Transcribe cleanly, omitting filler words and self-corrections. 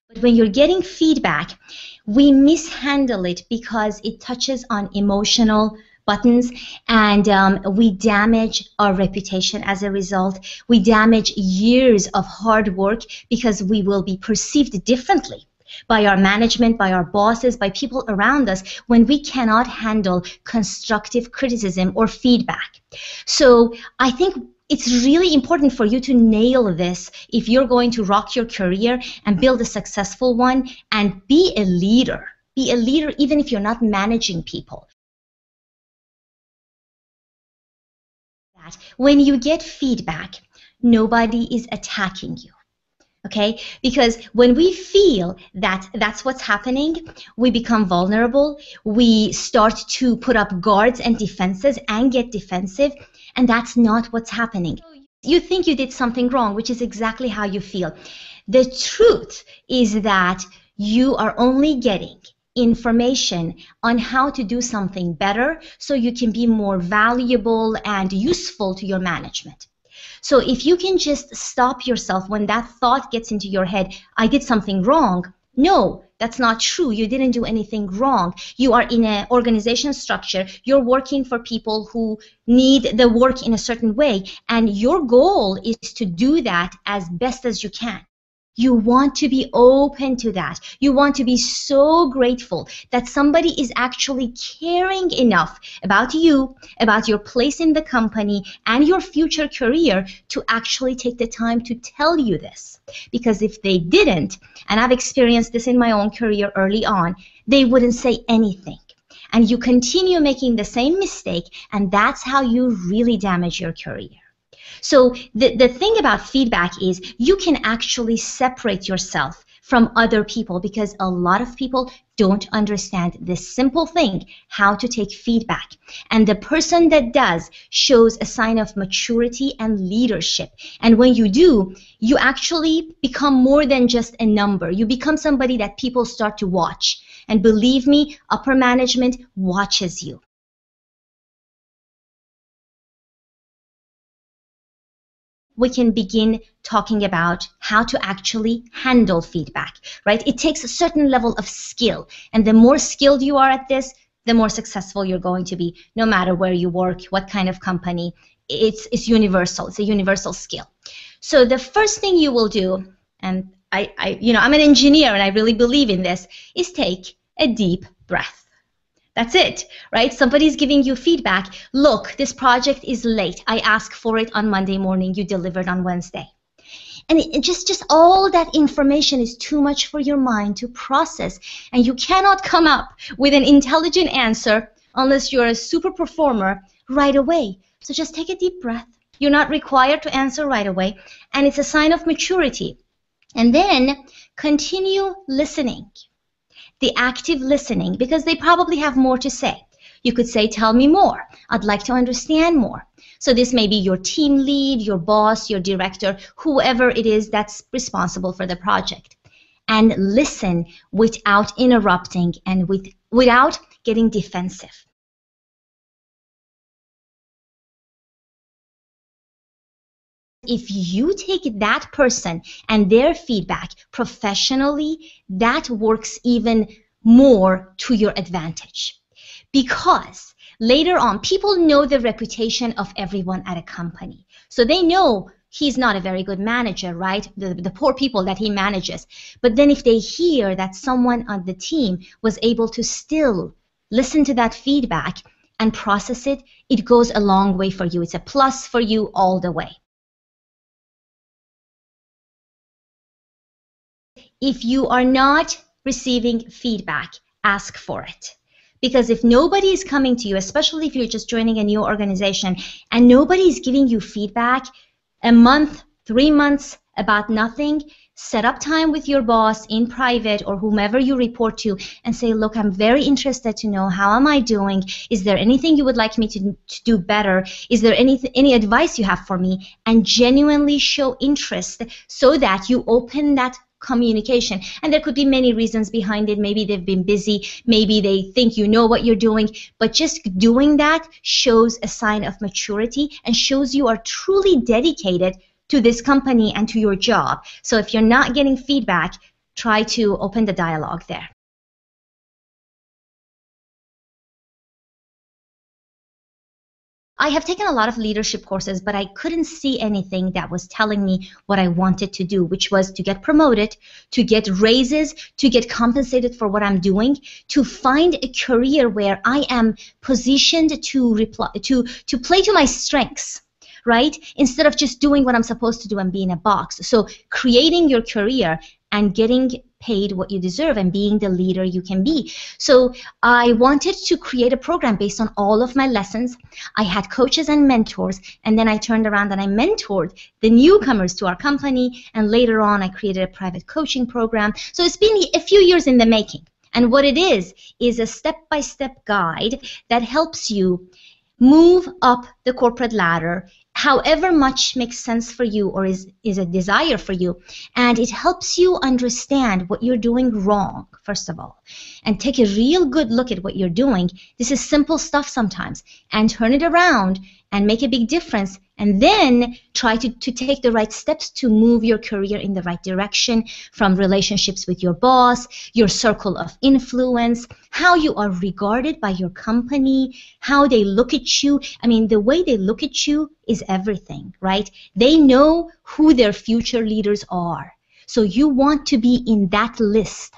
But when you're getting feedback, we mishandle it because it touches on emotional buttons, and we damage our reputation as a result. We damage years of hard work because we will be perceived differently by our management, by our bosses, by people around us when we cannot handle constructive criticism or feedback. So I think it's really important for you to nail this if you're going to rock your career and build a successful one, and be a leader. Be a leader even if you're not managing people. When you get feedback, nobody is attacking you. Okay? Because when we feel that that's what's happening, we become vulnerable. We start to put up guards and defenses and get defensive, and that's not what's happening. You think you did something wrong, which is exactly how you feel. The truth is that you are only getting information on how to do something better so you can be more valuable and useful to your management. So if you can just stop yourself when that thought gets into your head, I did something wrong. No, that's not true. You didn't do anything wrong. You are in an organization structure. You're working for people who need the work in a certain way, and your goal is to do that as best as you can. You want to be open to that. You want to be so grateful that somebody is actually caring enough about you, about your place in the company and your future career to actually take the time to tell you this. Because if they didn't, and I've experienced this in my own career early on, they wouldn't say anything. And you continue making the same mistake, and that's how you really damage your career. So the thing about feedback is you can actually separate yourself from other people, because a lot of people don't understand this simple thing, how to take feedback. And the person that does shows a sign of maturity and leadership. And when you do, you actually become more than just a number. You become somebody that people start to watch. And believe me, upper management watches you. We can begin talking about how to actually handle feedback, right? It takes a certain level of skill, and the more skilled you are at this, the more successful you're going to be, no matter where you work, what kind of company. It's universal. It's a universal skill. So the first thing you will do, and I'm an engineer and I really believe in this, is take a deep breath. That's it, right? Somebody's giving you feedback. Look, this project is late. I asked for it on Monday morning. You delivered on Wednesday. And just all that information is too much for your mind to process. And you cannot come up with an intelligent answer unless you're a super performer right away. So just take a deep breath. You're not required to answer right away. And it's a sign of maturity. And then continue listening. The active listening, because they probably have more to say. You could say, tell me more. I'd like to understand more. So this may be your team lead, your boss, your director, whoever it is that's responsible for the project. And listen without interrupting and without getting defensive. If you take that person and their feedback professionally, that works even more to your advantage. Because later on, people know the reputation of everyone at a company. So they know he's not a very good manager, right? The poor people that he manages. But then if they hear that someone on the team was able to still listen to that feedback and process it, it goes a long way for you. It's a plus for you all the way. If you are not receiving feedback, ask for it. Because if nobody is coming to you, especially if you're just joining a new organization, and nobody is giving you feedback a month, 3 months about nothing, set up time with your boss in private or whomever you report to and say, look, I'm very interested to know, how am I doing? Is there anything you would like me to do better? Is there any advice you have for me? And genuinely show interest so that you open that communication. And there could be many reasons behind it. Maybe they've been busy. Maybe they think you know what you're doing. But just doing that shows a sign of maturity and shows you are truly dedicated to this company and to your job. So if you're not getting feedback, try to open the dialogue there. I have taken a lot of leadership courses, but I couldn't see anything that was telling me what I wanted to do, which was to get promoted, to get raises, to get compensated for what I'm doing, to find a career where I am positioned to play to my strengths, right? Instead of just doing what I'm supposed to do and be in a box. So creating your career and getting paid what you deserve and being the leader you can be. So I wanted to create a program based on all of my lessons. I had coaches and mentors, and then I turned around and I mentored the newcomers to our company, and later on I created a private coaching program. So it's been a few years in the making. And what it is a step-by-step guide that helps you move up the corporate ladder however much makes sense for you or is a desire for you. And it helps you understand what you're doing wrong, first of all, and take a real good look at what you're doing. This is simple stuff sometimes, and turn it around and make a big difference, and then try to take the right steps to move your career in the right direction, from relationships with your boss, your circle of influence, how you are regarded by your company, how they look at you. I mean, the way they look at you is everything, right? They know who their future leaders are. So you want to be in that list